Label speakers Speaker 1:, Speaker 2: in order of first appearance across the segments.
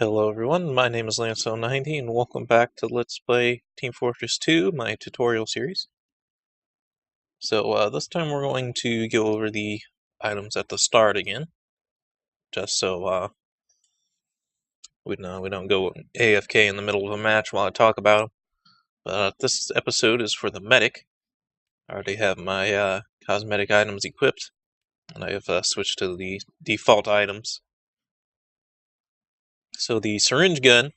Speaker 1: Hello everyone, my name is Lance090 and welcome back to Let's Play Team Fortress 2, my tutorial series. So this time we're going to go over the items at the start again, just so we don't go AFK in the middle of a match while I talk about them. But this episode is for the medic. I already have my cosmetic items equipped, and I have switched to the default items. So the syringe gun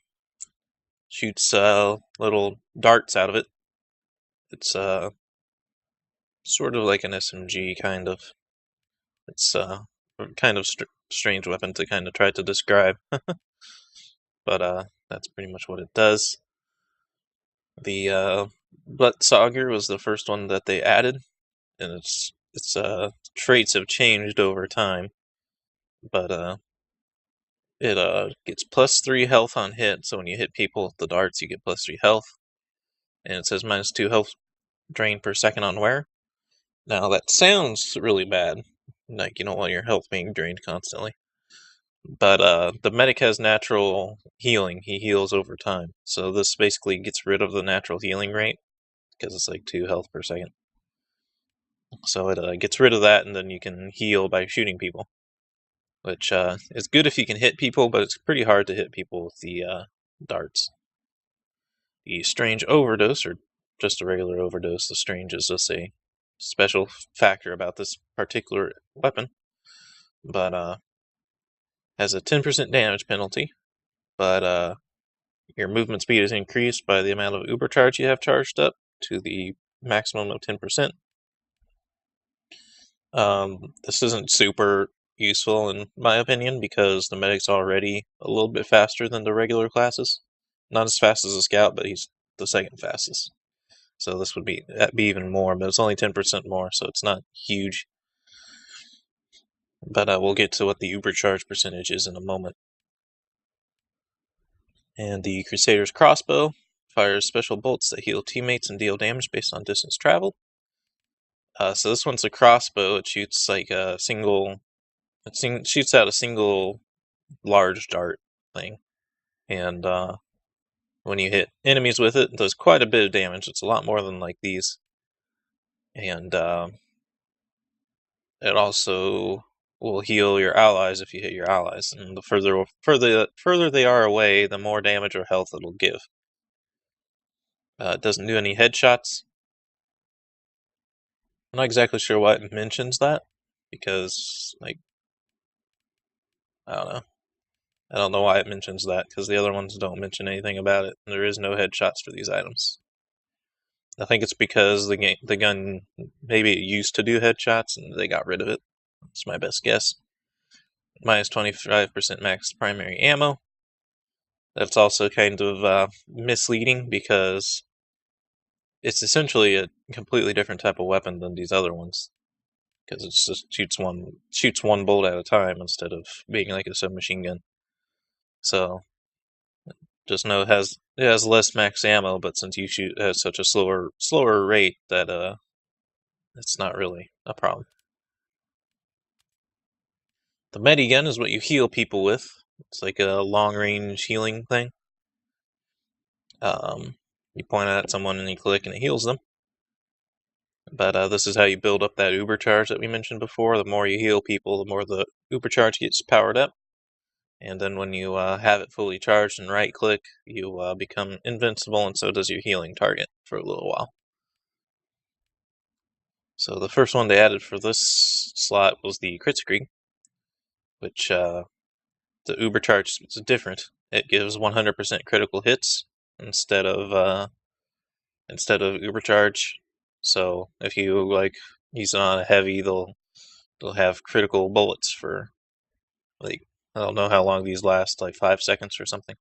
Speaker 1: shoots little darts out of it. It's sort of like an SMG, kind of. It's kind of strange weapon to kind of try to describe, but that's pretty much what it does. The Blutsauger was the first one that they added, and its traits have changed over time, but it gets +3 health on hit. So when you hit people with the darts, you get +3 health, and it says -2 health drain per second on wear. Now that sounds really bad, like you don't want your health being drained constantly. But the medic has natural healing. He heals over time. So this basically gets rid of the natural healing rate, because it's like 2 health per second. So it gets rid of that, and then you can heal by shooting people. Which is good if you can hit people, but it's pretty hard to hit people with the darts. The strange overdose, or just a regular overdose, the strange is just a special factor about this particular weapon. But has a 10% damage penalty, but your movement speed is increased by the amount of Ubercharge you have charged up to the maximum of 10%. This isn't super useful in my opinion, because the medic's already a little bit faster than the regular classes. Not as fast as a scout, but he's the second fastest. So this would be even more, but it's only 10% more, so it's not huge. But we'll get to what the Ubercharge percentage is in a moment. And the Crusader's crossbow fires special bolts that heal teammates and deal damage based on distance traveled. So this one's a crossbow. It shoots like a single. It shoots out a single large dart thing, and when you hit enemies with it, it does quite a bit of damage. It's a lot more than like these, and it also will heal your allies if you hit your allies. And the further they are away, the more damage or health it'll give. It doesn't do any headshots. I'm not exactly sure why it mentions that, because, like, I don't know. I don't know why it mentions that, because the other ones don't mention anything about it. There is no headshots for these items. I think it's because the gun, maybe it used to do headshots, and they got rid of it. That's my best guess. -25% max primary ammo. That's also kind of misleading, because it's essentially a completely different type of weapon than these other ones, because it just shoots one bolt at a time instead of being like a submachine gun. So just know it has less max ammo, but since you shoot at such a slower rate, that it's not really a problem. The Medigun is what you heal people with. It's like a long range healing thing. You point at someone and you click and it heals them. But this is how you build up that Ubercharge that we mentioned before. The more you heal people, the more the Ubercharge gets powered up. And then when you have it fully charged and right click, you become invincible, and so does your healing target for a little while. So the first one they added for this slot was the Kritzkrieg, which the Ubercharge is different. It gives 100% critical hits instead of Ubercharge. So if you like use it on a heavy, they'll have critical bullets for, like, I don't know how long these last, like 5 seconds or something.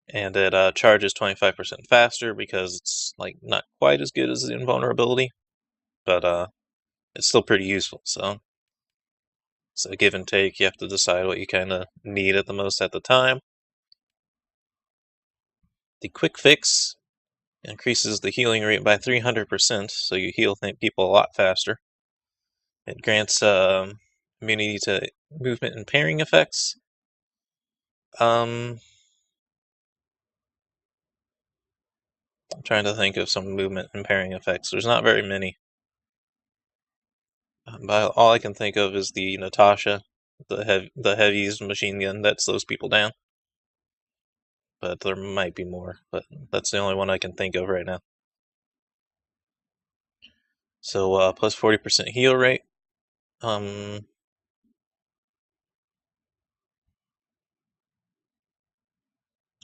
Speaker 1: And it charges 25% faster, because it's like not quite as good as the invulnerability, but it's still pretty useful. So it's a give and take. You have to decide what you kind of need at the most at the time. The quick fix increases the healing rate by 300%, so you heal people a lot faster. It grants immunity to movement and pairing effects. I'm trying to think of some movement impairing effects. There's not very many. But all I can think of is the Natasha, the heavy's machine gun that slows people down. But there might be more, but that's the only one I can think of right now. So plus 40% heal rate. I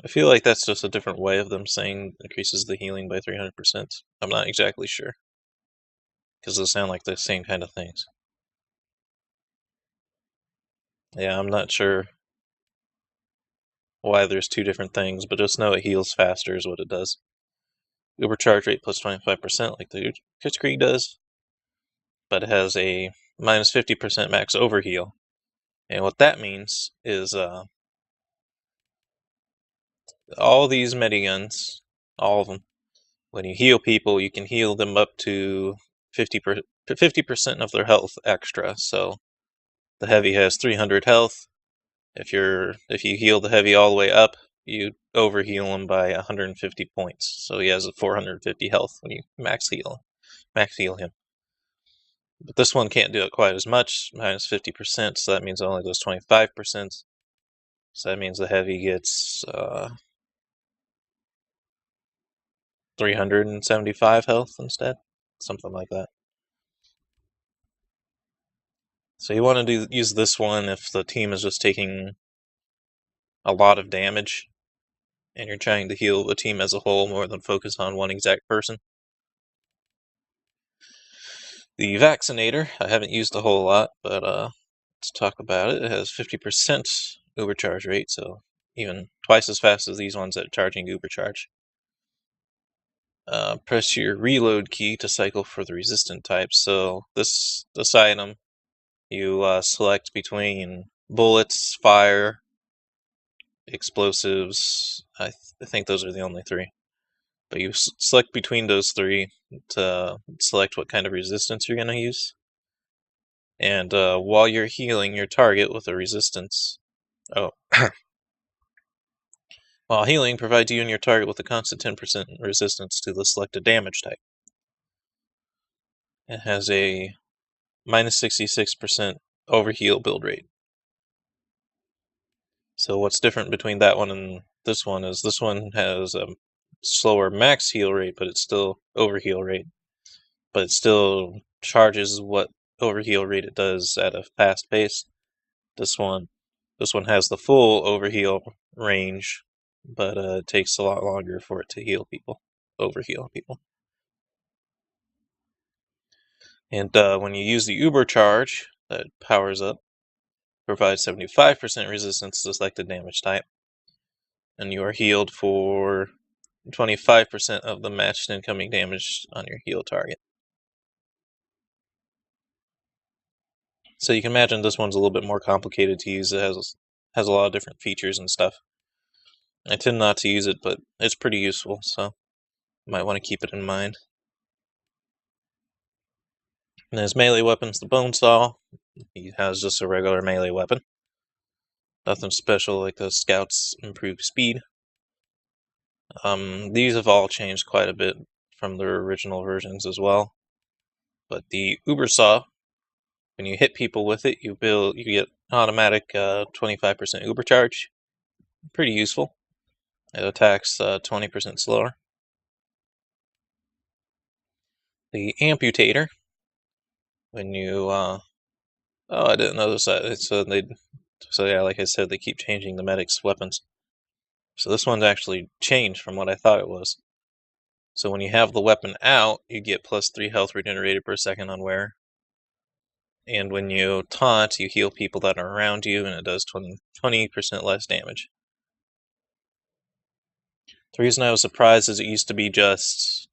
Speaker 1: feel like that's just a different way of them saying increases the healing by 300%. I'm not exactly sure, because they sound like the same kind of things. Yeah, I'm not sure why there's two different things, but just know it heals faster is what it does. Overcharge rate plus 25% like the Kritzkrieg does, but it has a minus 50% max overheal. And what that means is all these mediguns, all of them, when you heal people, you can heal them up to 50% of their health extra. So the heavy has 300 health. If you heal the heavy all the way up, you overheal him by 150 points. So he has a 450 health when you max heal him. But this one can't do it quite as much, minus 50%, so that means it only does 25%. So that means the heavy gets 375 health instead. Something like that. So you want to use this one if the team is just taking a lot of damage and you're trying to heal the team as a whole more than focus on one exact person. The Vaccinator, I haven't used a whole lot, but let's talk about it. It has 50% overcharge rate, so even twice as fast as these ones at charging overcharge. Press your reload key to cycle for the resistant type. So this item, you select between bullets, fire, explosives. I think those are the only three. But you select between those three to select what kind of resistance you're going to use. And while you're healing your target with a resistance... While healing provides you and your target with a constant 10% resistance to the selected damage type. It has a minus 66% overheal build rate. So what's different between that one and this one is this one has a slower max heal rate, but it's still overheal rate. But it still charges what overheal rate it does at a fast pace. This one has the full overheal range, but it takes a lot longer for it to heal people, overheal people. And when you use the Uber charge that powers up, provides 75% resistance to selected damage type, and you are healed for 25% of the matched incoming damage on your heal target. So you can imagine this one's a little bit more complicated to use. It has a lot of different features and stuff. I tend not to use it, but it's pretty useful, so you might want to keep it in mind. And his melee weapon's the Bonesaw. He has just a regular melee weapon. Nothing special like the Scout's improved speed. These have all changed quite a bit from their original versions as well. But the Ubersaw, when you hit people with it, you get automatic 25% Uber charge. Pretty useful. It attacks 20% slower. The Amputator, when you oh, I didn't notice that. So yeah, like I said, they keep changing the medic's weapons. So this one's actually changed from what I thought it was. So when you have the weapon out, you get plus 3 health regenerated per second on wear. And when you taunt, you heal people that are around you, and it does 20% less damage. The reason I was surprised is it used to be just,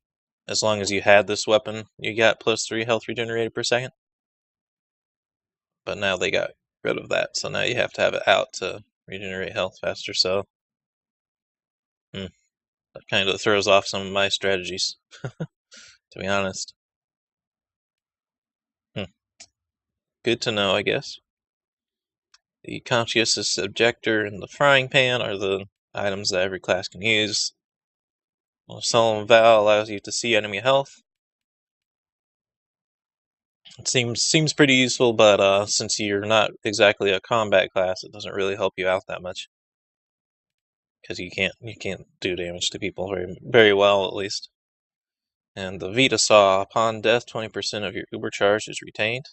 Speaker 1: as long as you had this weapon, you got plus 3 health regenerated per second. But now they got rid of that, so now you have to have it out to regenerate health faster, so... that kind of throws off some of my strategies, to be honest. Good to know, I guess. The Conscientious Objector and the Frying Pan are the items that every class can use. Solemn Vow allows you to see enemy health. It seems pretty useful, but since you're not exactly a combat class, it doesn't really help you out that much. Because you can't do damage to people very well, at least. And the Vita Saw, upon death, 20% of your Uber charge is retained.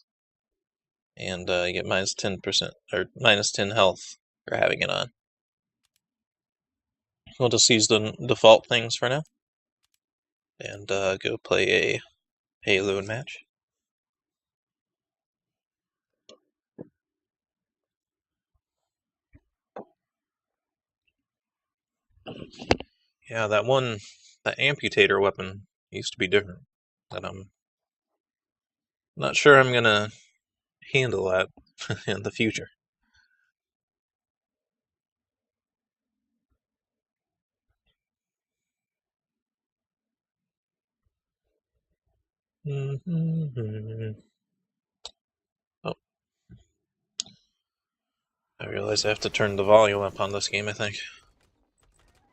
Speaker 1: And you get minus 10% or minus 10 health for having it on. We'll just use the default things for now. And go play a Halo match. Yeah, that amputator weapon used to be different. But I'm not sure I'm gonna handle that in the future. Oh, I realize I have to turn the volume up on this game, I think.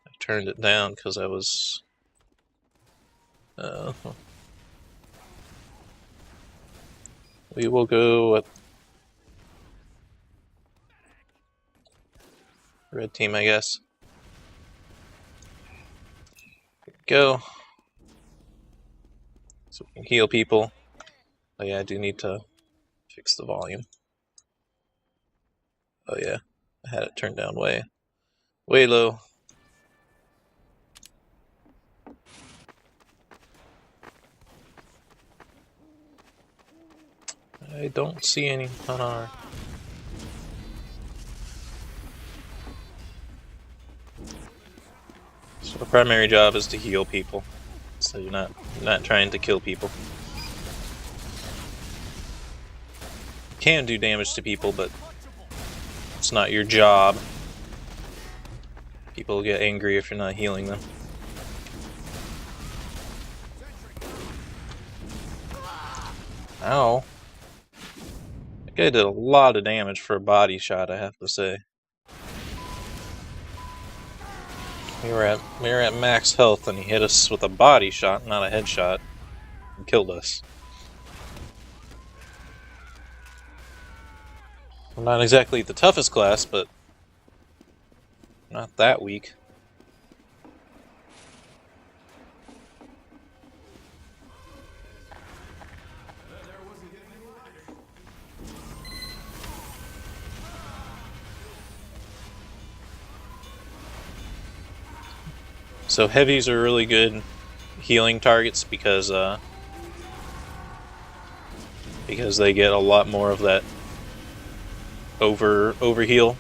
Speaker 1: I turned it down because I was... we will go with red team, I guess. Go. So we can heal people. Oh yeah, I do need to fix the volume. Oh yeah, I had it turned down way low. I don't see any on our... So the primary job is to heal people. So you're not trying to kill people. You can do damage to people, but it's not your job. People get angry if you're not healing them. Ow. That guy did a lot of damage for a body shot, I have to say. We were at max health and he hit us with a body shot, not a headshot, and killed us. I'm not exactly the toughest class, but not that weak. So heavies are really good healing targets because they get a lot more of that over heal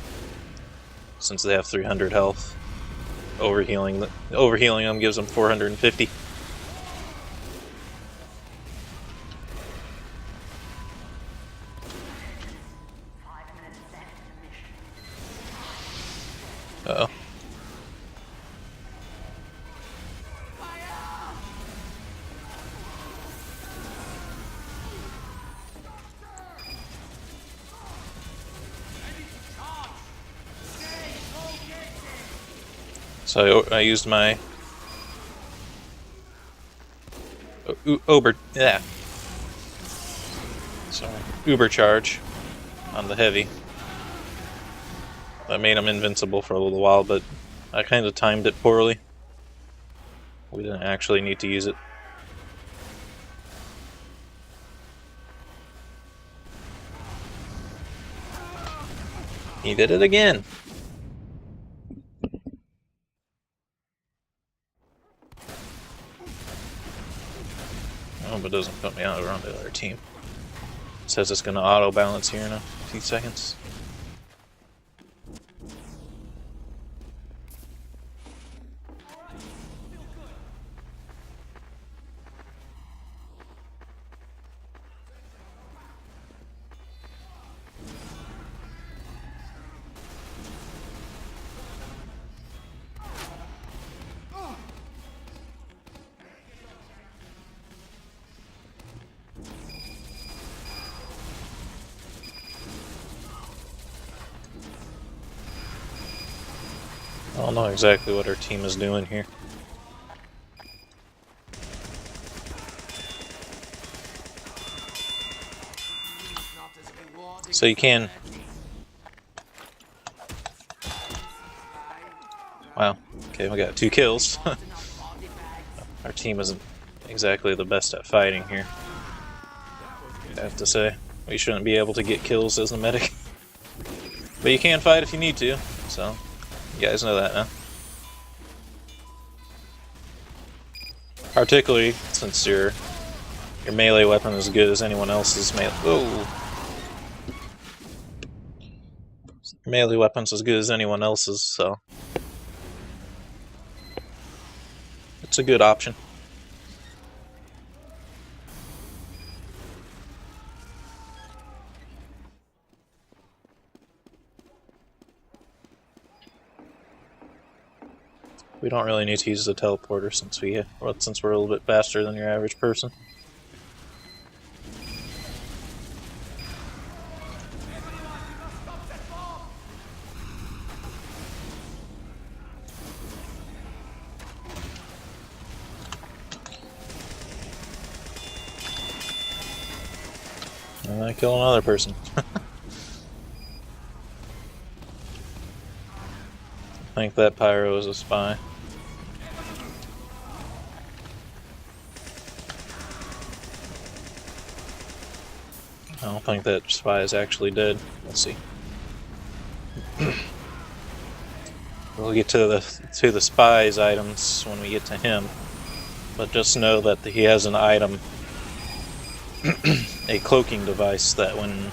Speaker 1: since they have 300 health. Overhealing them gives them 450. Uh-oh. So I used my Uber charge on the heavy. That made him invincible for a little while, but I kind of timed it poorly. We didn't actually need to use it. He did it again. Oh, but it doesn't put me out around the other team. It says it's going to auto balance here in a few seconds. I don't know exactly what our team is doing here. So you can... Wow, okay, we got 2 kills. Our team isn't exactly the best at fighting here, I have to say. We shouldn't be able to get kills as a medic. But you can fight if you need to, so you guys know that now. Particularly since your melee weapon is as good as anyone else's melee. Oh. Melee weapon's as good as anyone else's, so it's a good option. We don't really need to use the teleporter since we're a little bit faster than your average person. And I kill another person. I think that pyro is a spy. I don't think that spy is actually dead. Let's see. We'll get to the spy's items when we get to him, but just know that he has an item, a cloaking device that when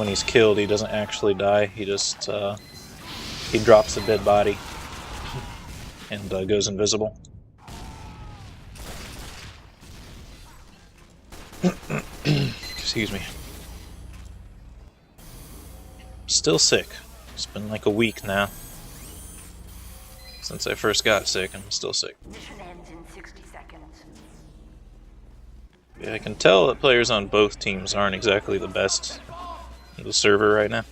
Speaker 1: he's killed, he doesn't actually die. He just he drops a dead body and goes invisible. Excuse me. Still sick. It's been like a week now since I first got sick, and I'm still sick.
Speaker 2: Mission ends in 60 seconds.
Speaker 1: Yeah, I can tell that players on both teams aren't exactly the best in the server right now.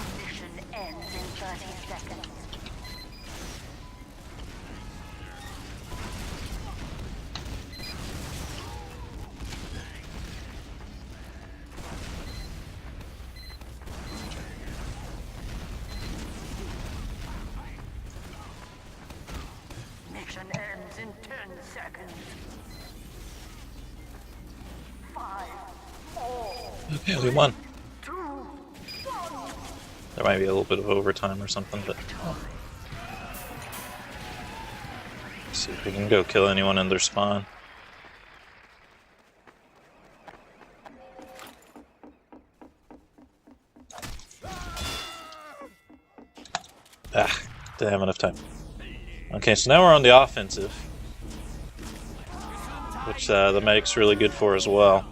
Speaker 2: Mission ends in 30 seconds. Mission ends in 10 seconds. 5, 4,
Speaker 1: Okay, we won.
Speaker 2: 2, 1.
Speaker 1: There might be a little bit of overtime or something, but let's see if we can go kill anyone in their spawn. Didn't have enough time. Okay, so now we're on the offensive, which the medic's really good for as well,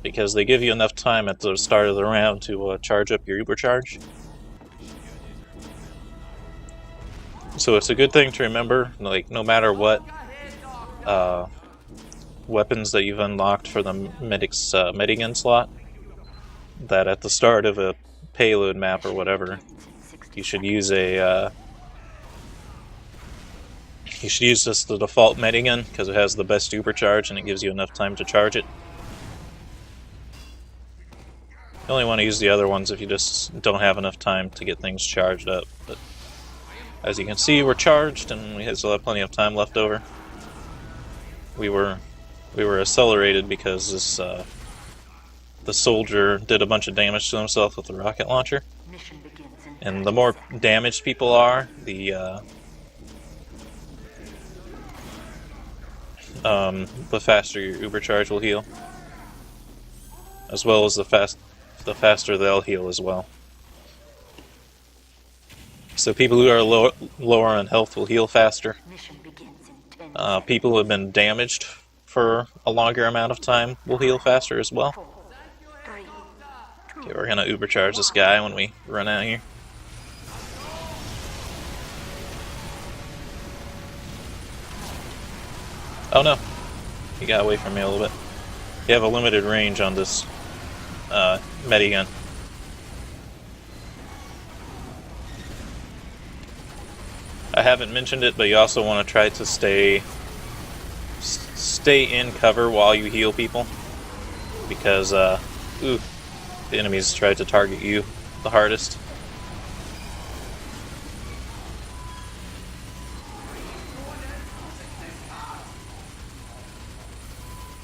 Speaker 1: because they give you enough time at the start of the round to charge up your Ubercharge. So it's a good thing to remember, like, no matter what weapons that you've unlocked for the medic's Medigun slot, that at the start of a payload map or whatever, you should use the default Medigun, because it has the best Ubercharge and it gives you enough time to charge it. You only want to use the other ones if you just don't have enough time to get things charged up. But as you can see, we're charged and we still have plenty of time left over. We were accelerated because this the soldier did a bunch of damage to himself with the rocket launcher.
Speaker 2: Mission begins in
Speaker 1: And the more damaged people are, the faster your Ubercharge will heal, as well as the faster they'll heal as well. So people who are lower on health will heal faster.
Speaker 2: Mission begins in 10
Speaker 1: People who have been damaged for a longer amount of time will heal faster as well.
Speaker 2: 4, 3,
Speaker 1: Okay, we're gonna ubercharge this guy when we run out here. Oh no, he got away from me a little bit. You have a limited range on this medigun. I haven't mentioned it, but you also want to try to stay in cover while you heal people, because the enemies try to target you the hardest.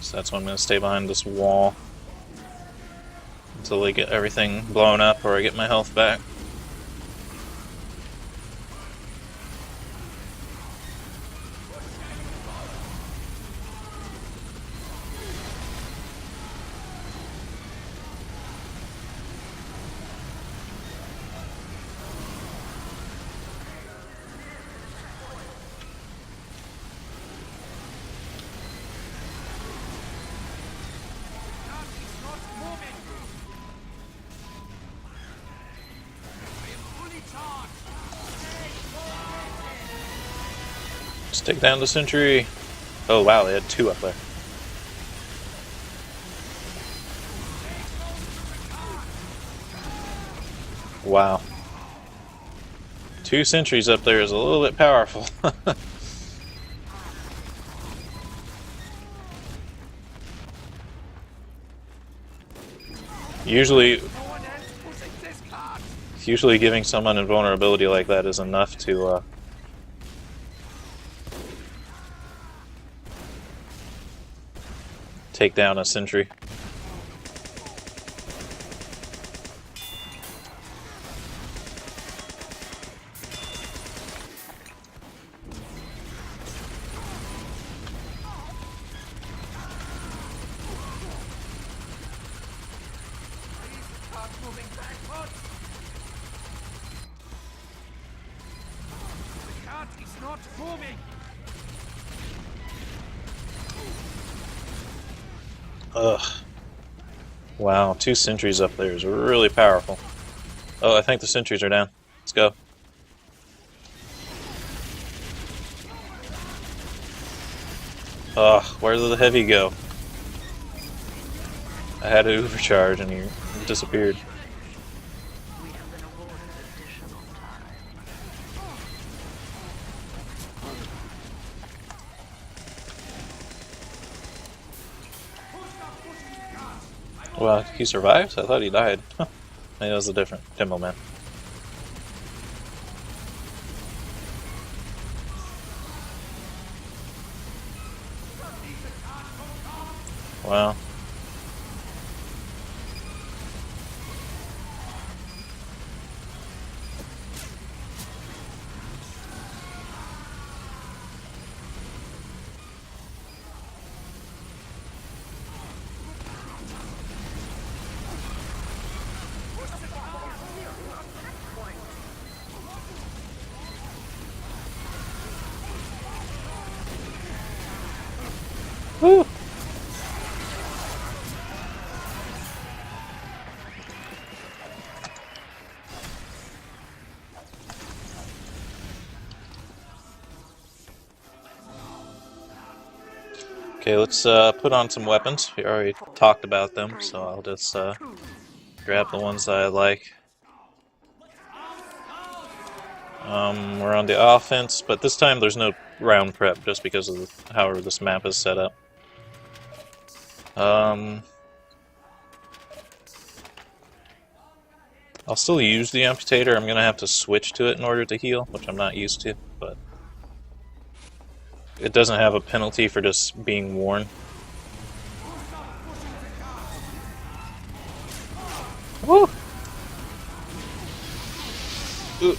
Speaker 1: So that's why I'm going to stay behind this wall until they get everything blown up or I get my health back. Let's take down the sentry. Oh wow, they had 2 up there. Wow. 2 sentries up there is a little bit powerful. Usually giving someone invulnerability like that is enough to take down a sentry.
Speaker 3: It's not moving.
Speaker 1: Ugh. Wow, 2 sentries up there is really powerful. Oh, I think the sentries are down. Let's go. Ugh, where did the heavy go? I had to overcharge and he disappeared.
Speaker 2: we have been awarded additional time.
Speaker 1: Well, he survived? I thought he died. Huh. Maybe that was a different Timberman. Wow. Woo! Okay, let's put on some weapons. We already talked about them, so I'll just grab the ones that I like. We're on the offense, but this time there's no round prep just because of how this map is set up. I'll still use the amputator. I'm gonna have to switch to it in order to heal, which I'm not used to, but it doesn't have a penalty for just being worn. Woo! Ooh.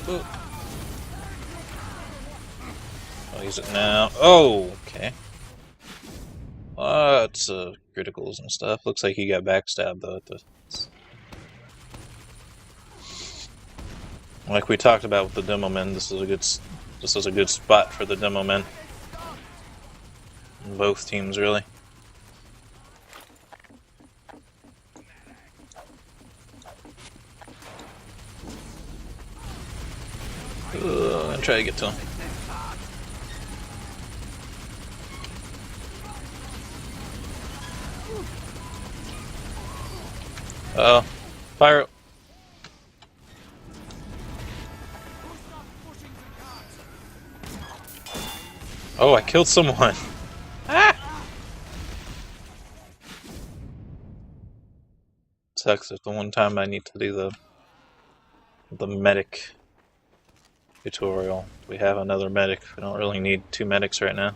Speaker 1: Ooh. I'll use it now. Oh, okay. Lots of criticals and stuff. Looks like he got backstabbed though. Like we talked about with the demo men, this is a good spot for the demo men. Both teams, really. I'm gonna try to get to him. Oh, pyro. Oh, I killed someone. Ah! Sucks if the one time I need to do the medic tutorial. We have another medic. We don't really need 2 medics right now.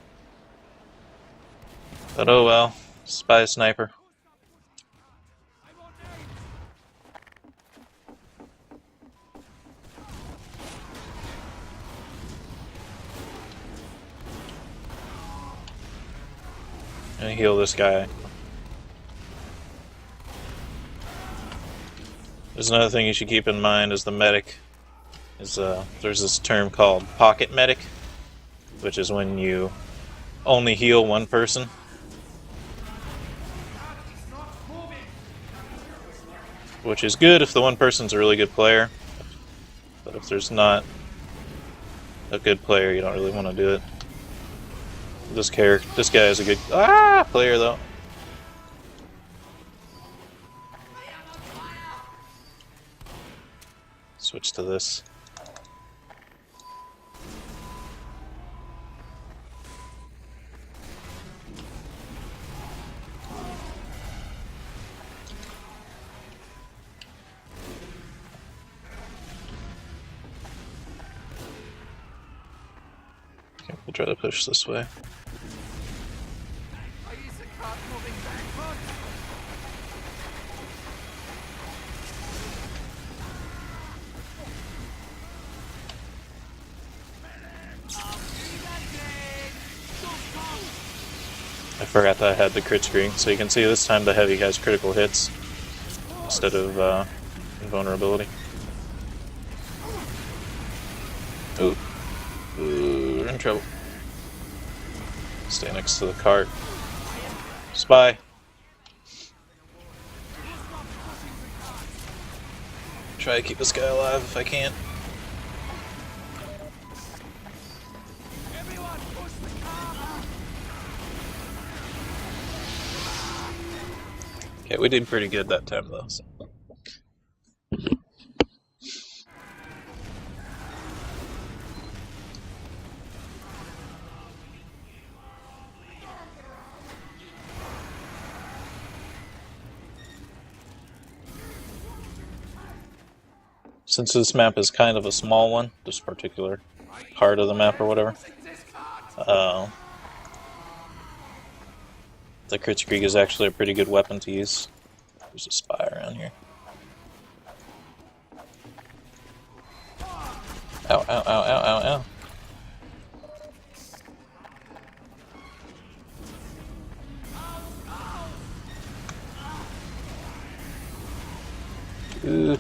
Speaker 1: But oh well. Spy sniper. And heal this guy. There's another thing you should keep in mind as the medic. There's this term called pocket medic, which is when you only heal one person. Which is good if the one person's a really good player. But if there's not a good player, you don't really want to do it. This guy is a good player though. Switch to this. Okay, we'll try to push this way. I forgot that I had the crit screen, so you can see this time the heavy has critical hits instead of invulnerability. Ooh, we're in trouble. Stay next to the cart. Spy. Try to keep this guy alive if I can. Okay, we did pretty good that time though. So. Since this map is kind of a small one, this particular part of the map or whatever, the Kritzkrieg is actually a pretty good weapon to use. There's a spy around here. Ow, ow, ow, ow, ow, ow. Ooh.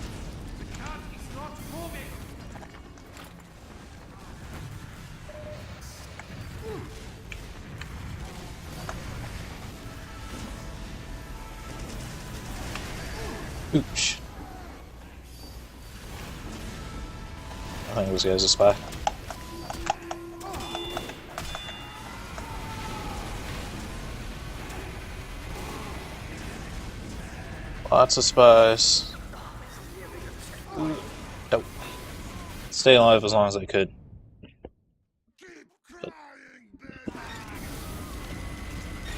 Speaker 1: Ooch. I think this guy's a spy. Lots of spies. Nope. Stay alive as long as I could. But,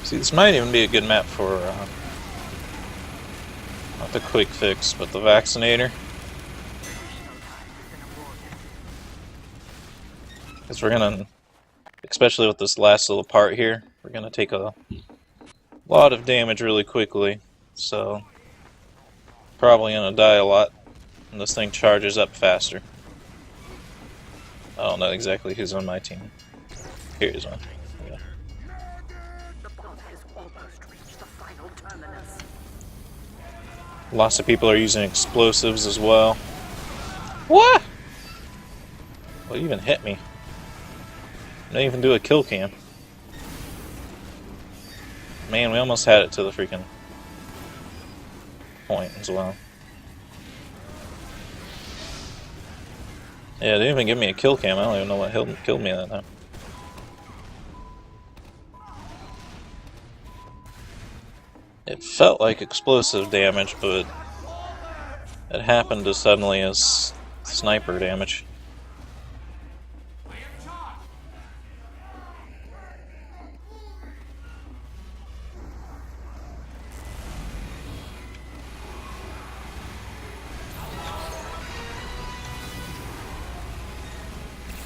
Speaker 1: see, this might even be a good map for not the quick fix, but the vaccinator. Because we're gonna, especially with this last little part here, we're gonna take a lot of damage really quickly. So, probably gonna die a lot, and this thing charges up faster. I don't know exactly who's on my team. Here's one. Yeah.
Speaker 2: The bomb has almost reached the final terminus.
Speaker 1: Lots of people are using explosives as well. What? What even hit me? I didn't even do a kill cam. Man, we almost had it to the freaking point as well. Yeah, they didn't even give me a kill cam. I don't even know what killed me that time. It felt like explosive damage, but it happened as suddenly as sniper damage.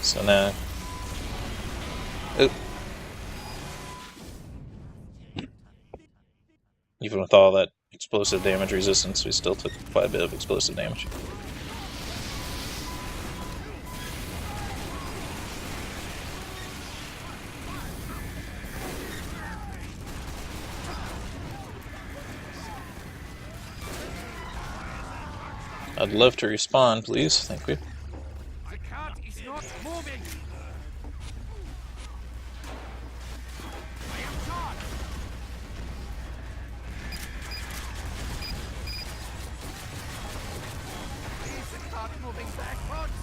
Speaker 1: So now... Oop. Even with all that explosive damage resistance, we still took quite a bit of explosive damage. I'd love to respawn, please. Thank you.
Speaker 3: I can't, he's not moving! I am shot! Please, it's not moving backwards!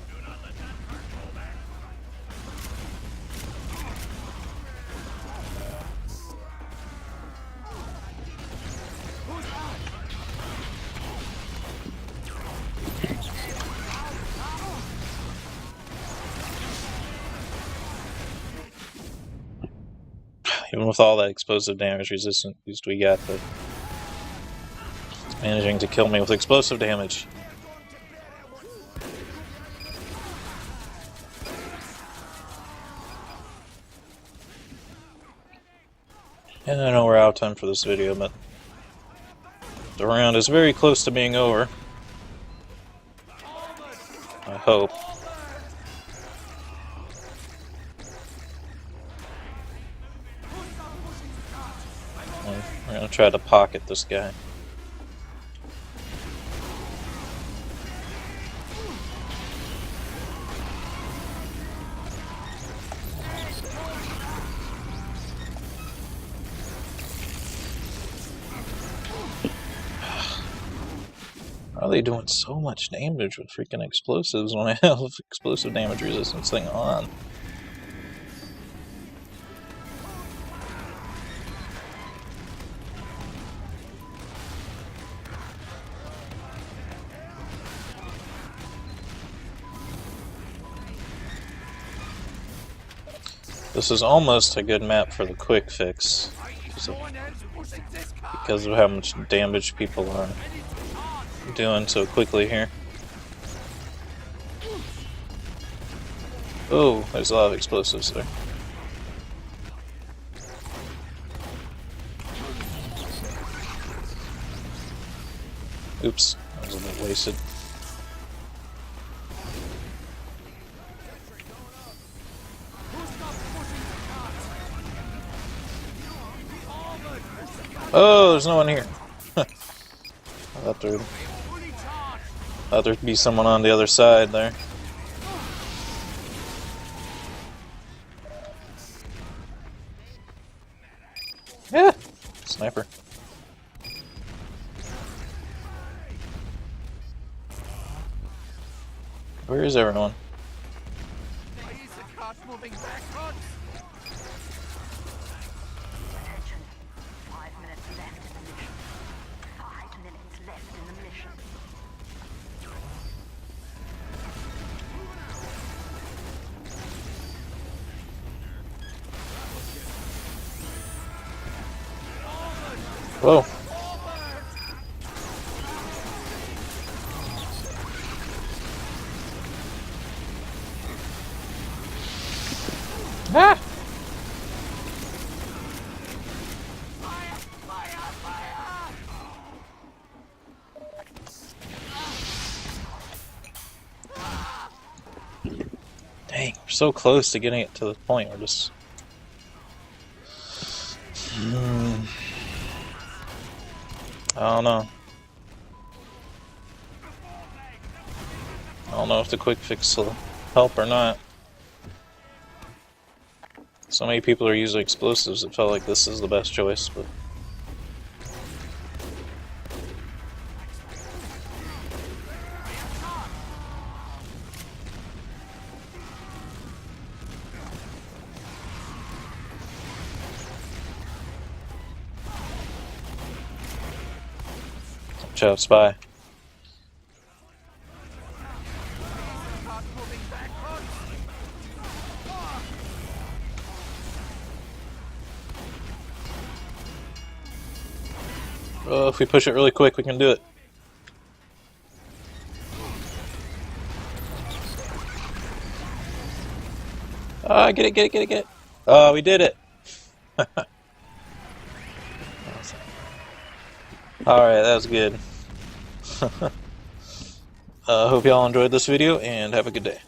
Speaker 3: Do not let that hurt go back! Who's that?
Speaker 1: Even with all that explosive damage resistance boost we got, but it's managing to kill me with explosive damage. And I know we're out of time for this video, but the round is very close to being over. I hope. We're gonna try to pocket this guy. How are they doing so much damage with freaking explosives when I have explosive damage resistance thing on? This is almost a good map for the quick fix because of how much damage people are doing so quickly here. Oh, there's a lot of explosives there. Oops, that was a bit wasted. Oh, there's no one here. I thought there'd be someone on the other side there. Yeah, sniper. Where is everyone?
Speaker 2: Attention. 5 minutes left in the mission. 5 minutes left in the mission.
Speaker 1: Whoa. Ah! Dang, we're so close to getting it to the point we're just... I don't know. I don't know if the quick fix will help or not. So many people are using explosives, it felt like this is the best choice, but... Watch out, spy.
Speaker 3: Start moving backwards.
Speaker 1: Oh, if we push it really quick, we can do it. Ah, get it. Oh, we did it. Alright, that was good. Hope y'all enjoyed this video, and have a good day.